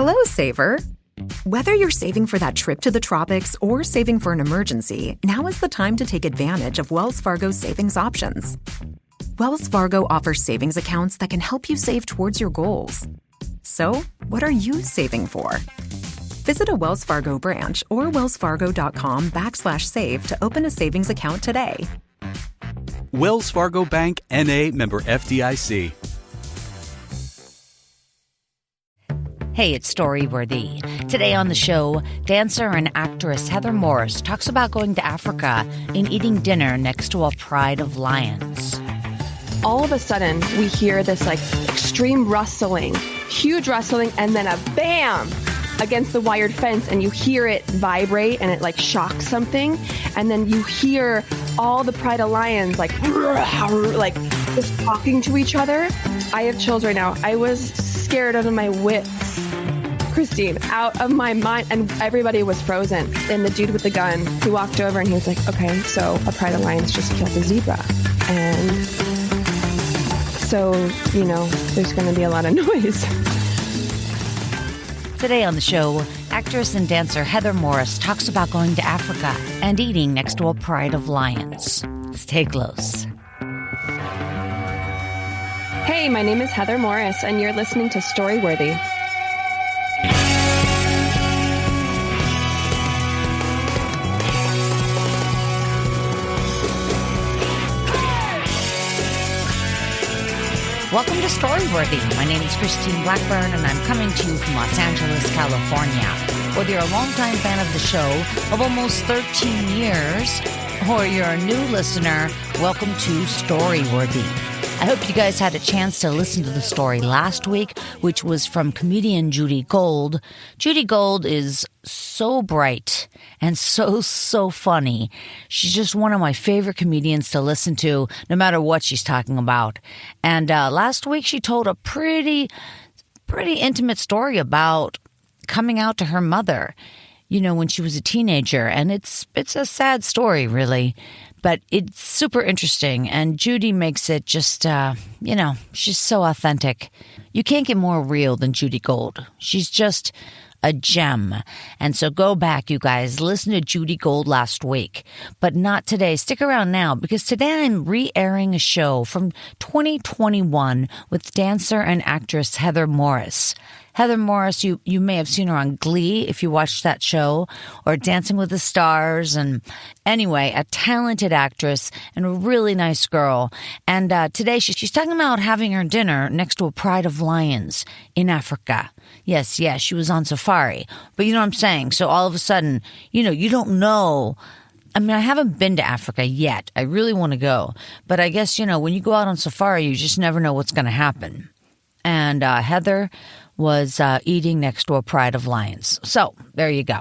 Hello, saver. Whether you're saving for that trip to the tropics or saving for an emergency, now is the time to take advantage of Wells Fargo's savings options. Wells Fargo offers savings accounts that can help you save towards your goals. So, what are you saving for? Visit a Wells Fargo branch or wellsfargo.com/save to open a savings account today. Wells Fargo Bank, N.A., member FDIC. Hey, it's Storyworthy. Today on the show, dancer and actress Heather Morris talks about going to Africa and eating dinner next to a pride of lions. All of a sudden, we hear this extreme rustling, huge rustling, and then a bam against the wired fence, and you hear it vibrate and it shocks something, and then you hear all the pride of lions just talking to each other. I have chills right now. I was scared out of my wits, Christine, out of my mind, and everybody was frozen. And the dude with the gun, he walked over and he was like, okay, so a pride of lions just killed a zebra, and so, there's going to be a lot of noise. Today on the show, actress and dancer Heather Morris talks about going to Africa and eating next to a pride of lions. Stay close. Hey, my name is Heather Morris, and you're listening to Storyworthy. Welcome to Storyworthy. My name is Christine Blackburn, and I'm coming to you from Los Angeles, California. Whether you're a longtime fan of the show of almost 13 years, or you're a new listener, welcome to Storyworthy. I hope you guys had a chance to listen to the story last week, which was from comedian Judy Gold. Judy Gold is so bright and so funny. She's just one of my favorite comedians to listen to, no matter what she's talking about. And last week she told a pretty intimate story about coming out to her mother, when she was a teenager. And it's a sad story, really. But it's super interesting, and Judy makes it just, she's so authentic. You can't get more real than Judy Gold. She's just a gem. And so go back, you guys. Listen to Judy Gold last week, but not today. Stick around now, because today I'm re-airing a show from 2021 with dancer and actress Heather Morris. Heather Morris, you may have seen her on Glee if you watched that show, or Dancing with the Stars. And anyway, a talented actress and a really nice girl. And today she's talking about having her dinner next to a pride of lions in Africa. Yes, she was on safari. But you know what I'm saying? So all of a sudden, you don't know. I mean, I haven't been to Africa yet. I really want to go. But I guess, when you go out on safari, you just never know what's going to happen. And Heather was eating next to a pride of lions. So there you go.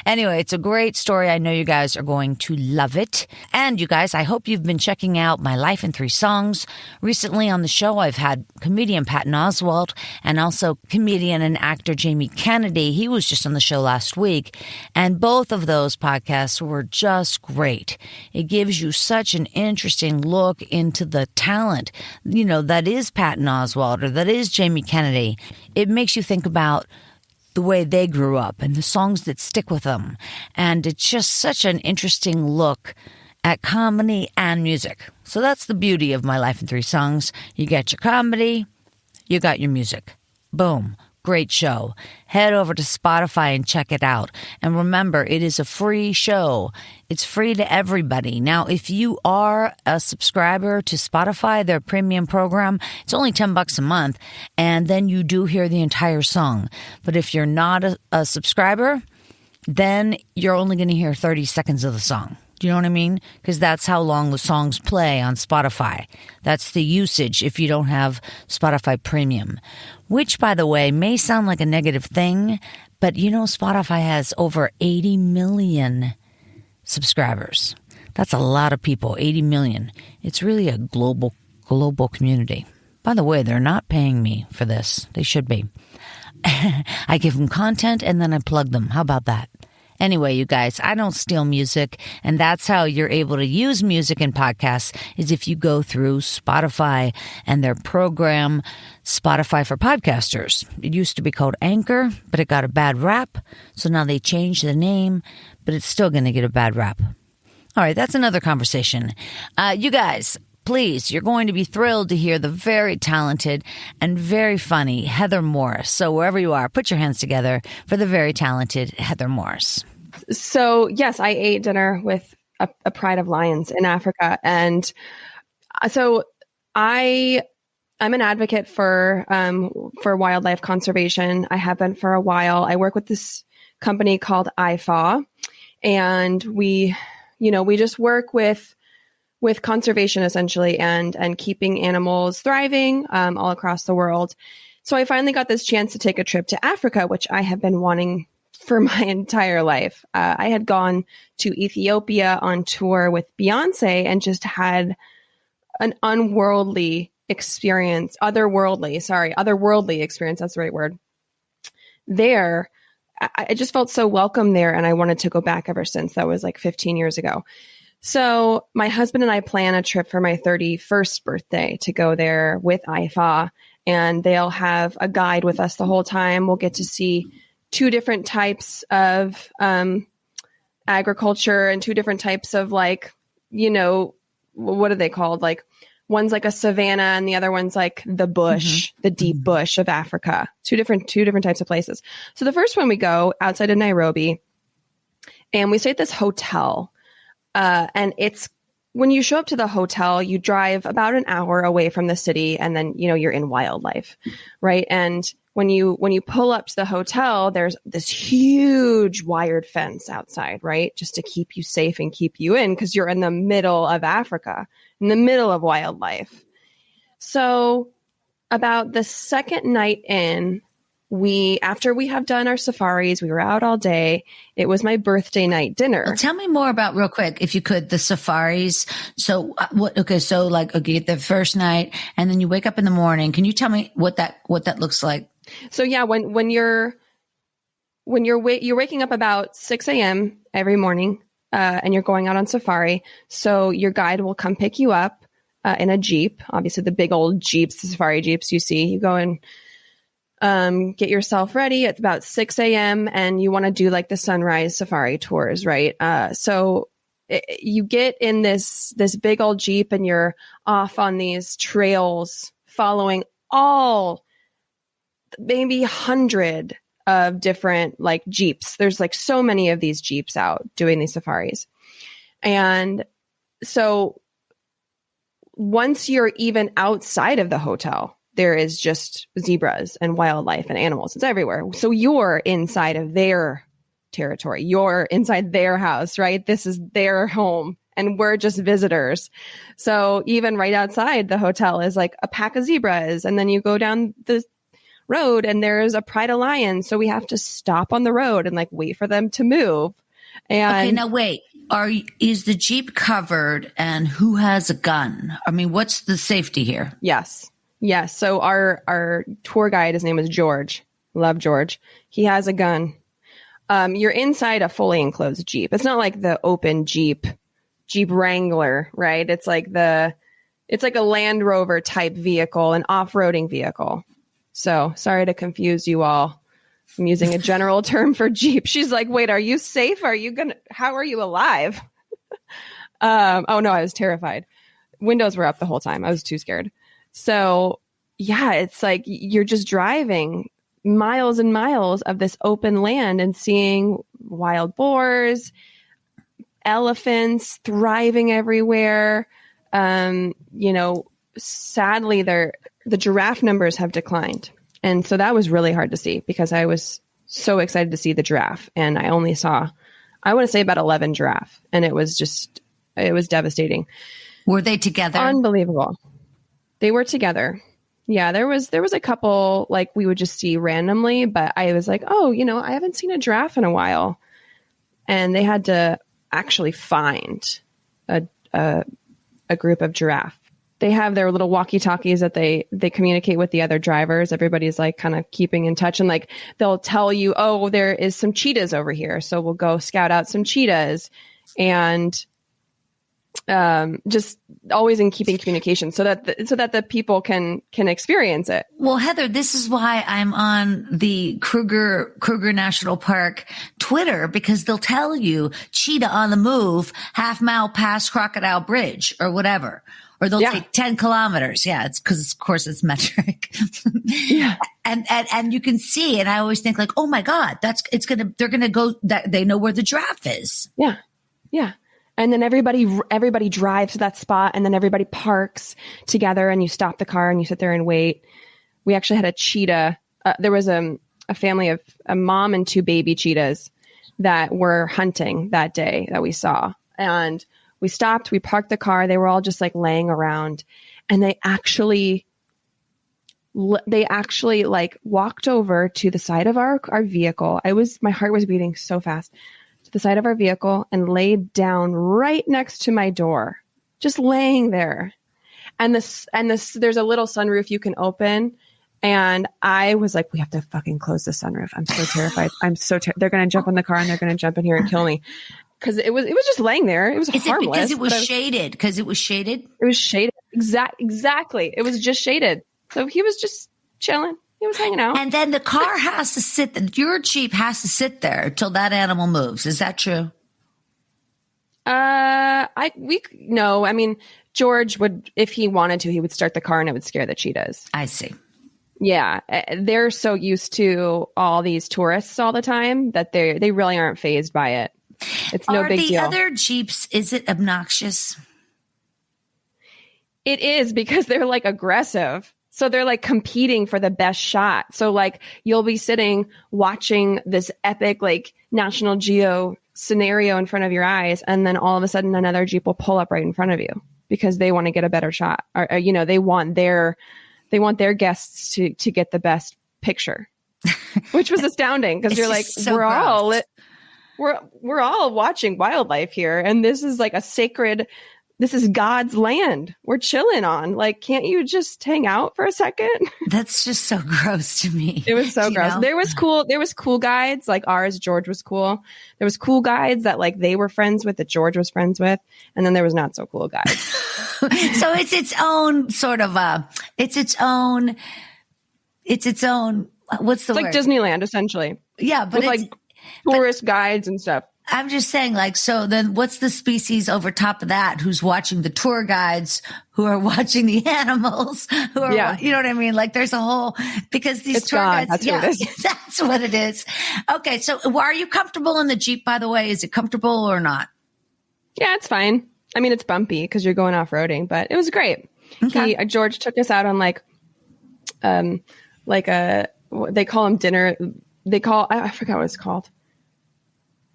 Anyway, it's a great story. I know you guys are going to love it. And you guys, I hope you've been checking out my Life in 3 Songs. Recently on the show, I've had comedian Patton Oswalt and also comedian and actor Jamie Kennedy. He was just on the show last week. And both of those podcasts were just great. It gives you such an interesting look into the talent, that is Patton Oswalt or that is Jamie Kennedy. It makes you think about the way they grew up and the songs that stick with them. And it's just such an interesting look at comedy and music. So that's the beauty of my Life in 3 Songs. You got your comedy, you got your music. Boom. Great show. Head over to Spotify and check it out. And remember, it is a free show. It's free to everybody. Now, if you are a subscriber to Spotify, their premium program, it's only $10 a month, and then you do hear the entire song. But if you're not a subscriber, then you're only going to hear 30 seconds of the song. Do you know what I mean? Because that's how long the songs play on Spotify. That's the usage if you don't have Spotify Premium. Which, by the way, may sound like a negative thing, but Spotify has over 80 million subscribers. That's a lot of people, 80 million. It's really a global community. By the way, they're not paying me for this. They should be. I give them content and then I plug them. How about that? Anyway, you guys, I don't steal music, and that's how you're able to use music in podcasts is if you go through Spotify and their program, Spotify for Podcasters. It used to be called Anchor, but it got a bad rap. So now they changed the name, but it's still going to get a bad rap. All right, that's another conversation. You guys, please, you're going to be thrilled to hear the very talented and very funny Heather Morris. So wherever you are, put your hands together for the very talented Heather Morris. So yes, I ate dinner with a pride of lions in Africa. And so I'm an advocate for wildlife conservation. I have been for a while. I work with this company called IFAW, and we just work with conservation essentially and keeping animals thriving all across the world. So I finally got this chance to take a trip to Africa, which I have been wanting for my entire life. I had gone to Ethiopia on tour with Beyonce and just had an otherworldly experience. That's the right word. There, I just felt so welcome there, and I wanted to go back ever since. That was like 15 years ago. So my husband and I plan a trip for my 31st birthday to go there with IFA, and they'll have a guide with us the whole time. We'll get to see 2 different types of agriculture and 2 different types of what are they called? Like one's like a savanna and the other one's like the bush, the deep bush of Africa. Two different types of places. So the first one we go outside of Nairobi, and we stay at this hotel. And it's when you show up to the hotel, you drive about an hour away from the city, and then, you're in wildlife, right? And when you pull up to the hotel, there's this huge wired fence outside, right? Just to keep you safe and keep you in, because you're in the middle of Africa, in the middle of wildlife. So about the second night in, after we have done our safaris, we were out all day. It was my birthday night dinner. Well, tell me more about, real quick, if you could, the safaris. So the first night, and then you wake up in the morning. Can you tell me what that looks like? So yeah, when you're waking up about 6 a.m. every morning, and you're going out on safari. So your guide will come pick you up in a Jeep, obviously the big old Jeeps, the safari Jeeps you see. You go and get yourself ready at about 6 a.m. and you want to do like the sunrise safari tours, right? So you get in this big old Jeep and you're off on these trails following maybe 100 of different like Jeeps. There's like so many of these Jeeps out doing these safaris. And so once you're even outside of the hotel, there is just zebras and wildlife and animals. It's everywhere. So you're inside of their territory. You're inside their house, right? This is their home and we're just visitors. So even right outside the hotel is like a pack of zebras. And then you go down the road and there's a pride of lions. So we have to stop on the road and like wait for them to move. And okay, now wait. Is the Jeep covered and who has a gun? I mean, what's the safety here? Yes. So our tour guide, his name is George. Love George. He has a gun. You're inside a fully enclosed Jeep. It's not like the open Jeep Wrangler, right? It's like a Land Rover type vehicle, an off-roading vehicle. So sorry to confuse you all. I'm using a general term for Jeep. She's like, wait, are you safe? How are you alive? Oh no, I was terrified. Windows were up the whole time. I was too scared. So yeah, it's like you're just driving miles and miles of this open land and seeing wild boars, elephants thriving everywhere. Sadly, the giraffe numbers have declined. And so that was really hard to see because I was so excited to see the giraffe. And I only saw, I want to say about 11 giraffe. And it was devastating. Were they together? Unbelievable. They were together. Yeah, there was a couple like we would just see randomly, but I was like, oh, I haven't seen a giraffe in a while. And they had to actually find a group of giraffe. they have their little walkie-talkies that they communicate with the other drivers. Everybody's like kind of keeping in touch, and like they'll tell you, oh, there is some cheetahs over here, so we'll go scout out some cheetahs, and just always in keeping communication so that the people can experience it. Well, Heather, this is why I'm on the Kruger National Park Twitter, because they'll tell you cheetah on the move, half mile past Crocodile Bridge or whatever. Or they'll take 10 kilometers. Yeah. It's because, of course, it's metric. Yeah. And you can see, and I always think like, oh my God, they're going to go, that they know where the giraffe is. Yeah. Yeah. And then everybody drives to that spot, and then everybody parks together, and you stop the car and you sit there and wait. We actually had a cheetah. There was a family of a mom and 2 baby cheetahs that were hunting that day that we saw. And we stopped, we parked the car. They were all just like laying around, and they actually like walked over to the side of our vehicle. My heart was beating so fast. To the side of our vehicle and laid down right next to my door, just laying there. And there's a little sunroof you can open. And I was like, we have to fucking close the sunroof. I'm so terrified. They're going to jump on the car, and they're going to jump in here and kill me. Cause it was just laying there. It was harmless. Because it was shaded? Because it was shaded? It was shaded. Exactly. It was just shaded. So he was just chilling. He was hanging out. And then the car has to sit, your Jeep has to sit there till that animal moves. Is that true? No. I mean, George would, if he wanted to, he would start the car and it would scare the cheetahs. I see. Yeah. They're so used to all these tourists all the time that they really aren't fazed by it. It's no big deal. Are the other Jeeps, is it obnoxious? It is, because they're like aggressive. So they're like competing for the best shot. So like you'll be sitting watching this epic like National Geo scenario in front of your eyes, and then all of a sudden another Jeep will pull up right in front of you because they want to get a better shot, or they want their guests to get the best picture, which was astounding because you're like, so we're all watching wildlife here, and this is like this is God's land we're chilling on. Like, can't you just hang out for a second? That's just so gross to me. It was so gross. There was cool guides like ours. George was cool. There was cool guides that like they were friends with, that George was friends with. And then there was not so cool guides. So it's its own sort of, it's its own, what's the word? Like Disneyland, essentially. Yeah. But with like tourist guides and stuff. I'm just saying, like, so then what's the species over top of that who's watching the tour guides, who are watching the animals, who are, you know what I mean? Like, there's a whole, because these tour guides, that's what it is. That's what it is. Okay. So are you comfortable in the Jeep, by the way? Is it comfortable or not? Yeah, it's fine. I mean, it's bumpy because you're going off-roading, but it was great. Okay. George took us out on they call them dinner. I forgot what it's called.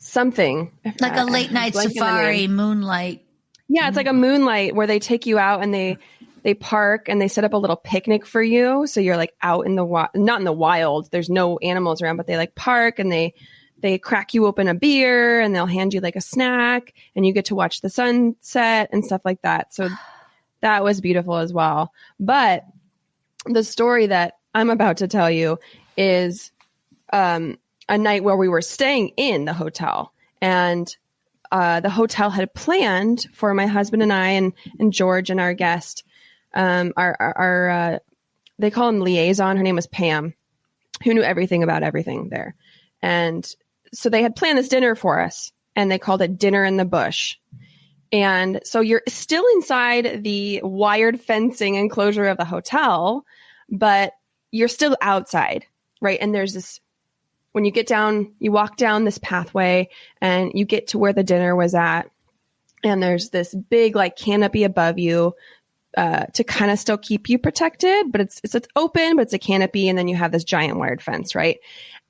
Something like a late night safari, moonlight. Yeah, it's like a moonlight where they take you out and they park and they set up a little picnic for you. So you're like out in the not in the wild. There's no animals around, but they like park and they crack you open a beer and they'll hand you like a snack and you get to watch the sunset and stuff like that. So that was beautiful as well. But the story that I'm about to tell you is a night where we were staying in the hotel, and the hotel had planned for my husband and I and George and our guest, our they call him liaison. Her name was Pam, who knew everything about everything there. And so they had planned this dinner for us, and they called it Dinner in the Bush. And so you're still inside the wired fencing enclosure of the hotel, but you're still outside, right? And there's this, when you get down, you walk down this pathway and you get to where the dinner was at. And there's this big like canopy above you to kind of still keep you protected, but it's open, but it's a canopy. And then you have this giant wired fence, right?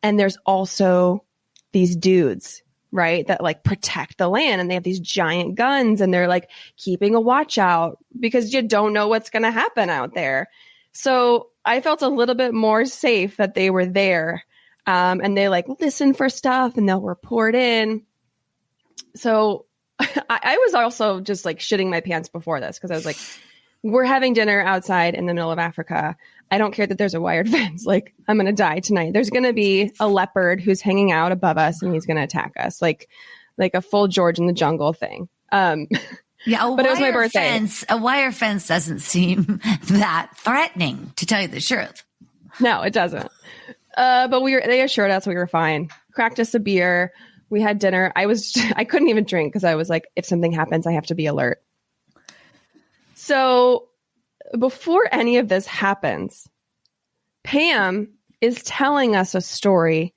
And there's also these dudes, right, that like protect the land, and they have these giant guns and they're like keeping a watch out because you don't know what's going to happen out there. So I felt a little bit more safe that they were there. And they like listen for stuff and they'll report in. So I was also just like shitting my pants before this because I was like, we're having dinner outside in the middle of Africa. I don't care that there's a wired fence. Like, I'm going to die tonight. There's going to be a leopard who's hanging out above us and he's going to attack us. Like a full George in the Jungle thing. Yeah, but it was my birthday. A wire fence doesn't seem that threatening, to tell you the truth. No, it doesn't. But they assured us we were fine. Cracked us a beer. We had dinner. I couldn't even drink because I was like, if something happens, I have to be alert. So before any of this happens, Pam is telling us a story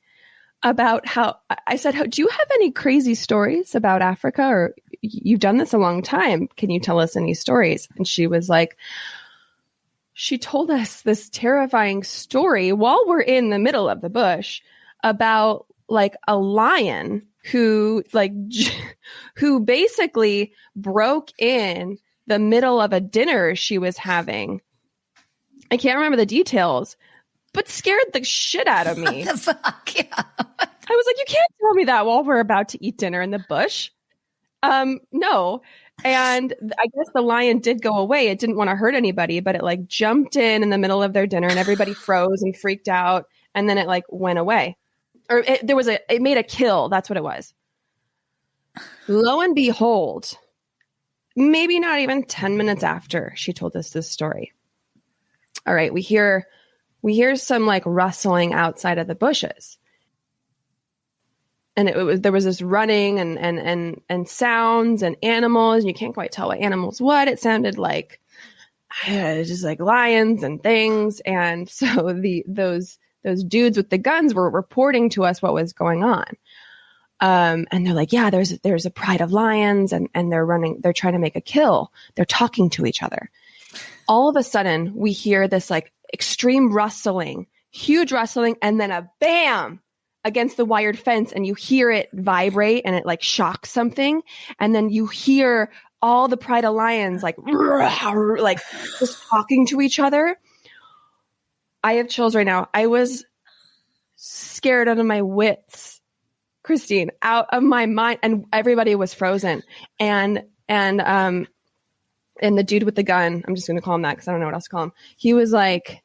about how I said, do you have any crazy stories about Africa? Or you've done this a long time. Can you tell us any stories? And she was like, she told us this terrifying story while we're in the middle of the bush about like a lion who basically broke in the middle of a dinner she was having. I can't remember the details, but scared the shit out of me. What the fuck? Yeah. I was like, you can't tell me that while we're about to eat dinner in the bush. No. And I guess the lion did go away. It didn't want to hurt anybody, but it like jumped in the middle of their dinner and everybody froze and freaked out. And then it like went away. Or it made a kill. That's what it was. Lo and behold, maybe not even 10 minutes after she told us this story. All right, we hear some like rustling outside of the bushes. And there was this running and sounds and animals, and you can't quite tell what animals what. It sounded like just like lions and things. And so those dudes with the guns were reporting to us what was going on. And they're like, yeah, there's a pride of lions and they're trying to make a kill. They're talking to each other. All of a sudden we hear this like extreme rustling, huge rustling, and then a bam against the wired fence, and you hear it vibrate and it like shocks something. And then you hear all the pride of lions like just talking to each other. I have chills right now. I was scared out of my wits, Christine, out of my mind, and everybody was frozen. And the dude with the gun, I'm just going to call him that because I don't know what else to call him. He was like,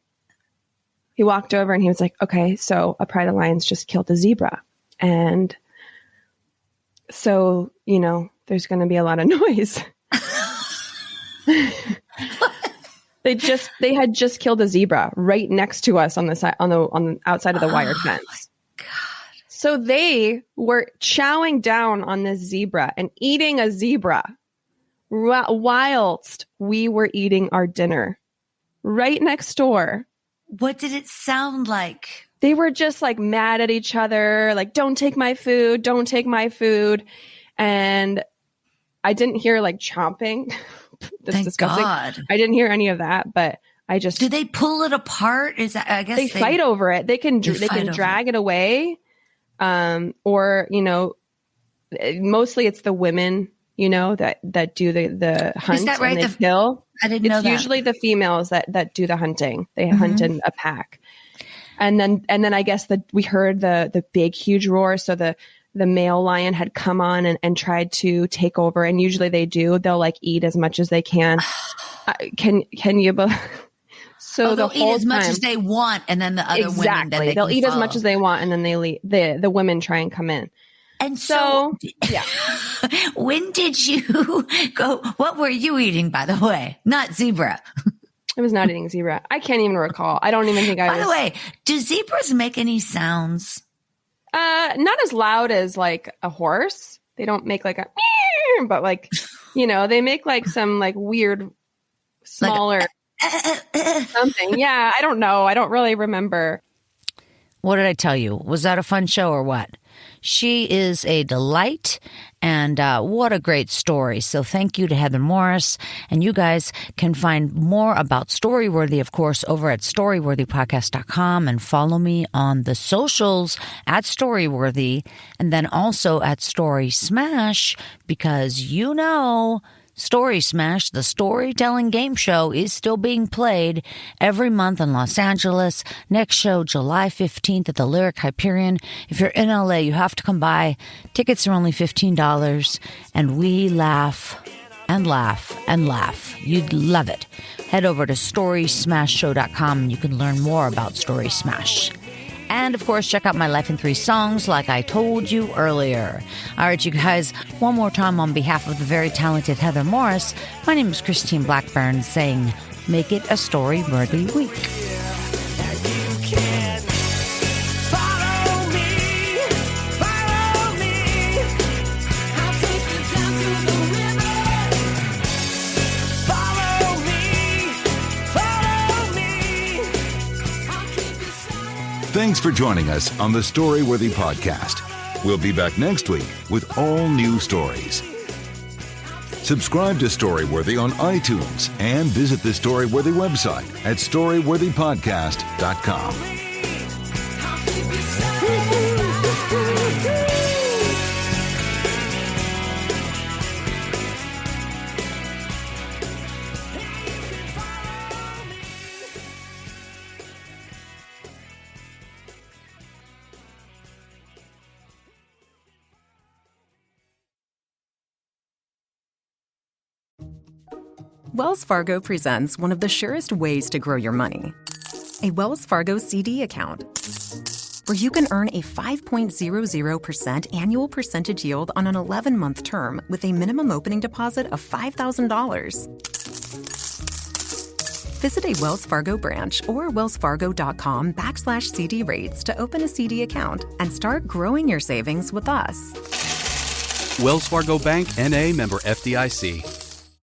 he walked over and he was like, okay, so a pride of lions just killed a zebra. And so, there's going to be a lot of noise. They had just killed a zebra right next to us on the side, on the outside of the wired fence. God. So they were chowing down on this zebra and eating a zebra whilst we were eating our dinner right next door. What did it sound like? They were just like mad at each other, like, don't take my food, don't take my food. And I didn't hear like chomping. That's Thank disgusting. God. I didn't hear any of that, but I just... Do they pull it apart? Is that, I guess they fight over it. They can drag it away. Or, mostly it's the women, that do the hunt. Is that right? And they kill. I didn't know that. It's usually the females that do the hunting. They hunt in a pack. And then I guess we heard the big, huge roar. So the male lion had come on and tried to take over. And usually they do. They'll like eat as much as they can. Can you So they'll the whole eat as much time, as they want, and then the other women, then they'll eat follow. as much as they want, and then the women try and come in. And so yeah. When did you go? What were you eating, by the way? Not zebra. I was not eating zebra. I can't even recall. I don't even think I was. By the way, do zebras make any sounds? Not as loud as like a horse. They don't make like a, but like, they make like some like weird, smaller something. Yeah, I don't know. I don't really remember. What did I tell you? Was that a fun show or what? She is a delight, and what a great story. So thank you to Heather Morris. And you guys can find more about Storyworthy, of course, over at storyworthypodcast.com, and follow me on the socials at Storyworthy, and then also at Story Smash, because Story Smash, the storytelling game show, is still being played every month in Los Angeles. Next show, July 15th at the Lyric Hyperion. If you're in LA, you have to come by. Tickets are only $15, and we laugh and laugh and laugh. You'd love it. Head over to StorySmashShow.com and you can learn more about Story Smash. And, of course, check out my Life in 3 songs like I told you earlier. All right, you guys, one more time on behalf of the very talented Heather Morris, my name is Christine Blackburn saying, make it a story-worthy week. Thanks for joining us on the Storyworthy Podcast. We'll be back next week with all new stories. Subscribe to Storyworthy on iTunes and visit the Storyworthy website at storyworthypodcast.com. Wells Fargo presents one of the surest ways to grow your money. A Wells Fargo CD account, where you can earn a 5.00% annual percentage yield on an 11-month term with a minimum opening deposit of $5,000. Visit a Wells Fargo branch or wellsfargo.com/CD rates to open a CD account and start growing your savings with us. Wells Fargo Bank, N.A., member FDIC.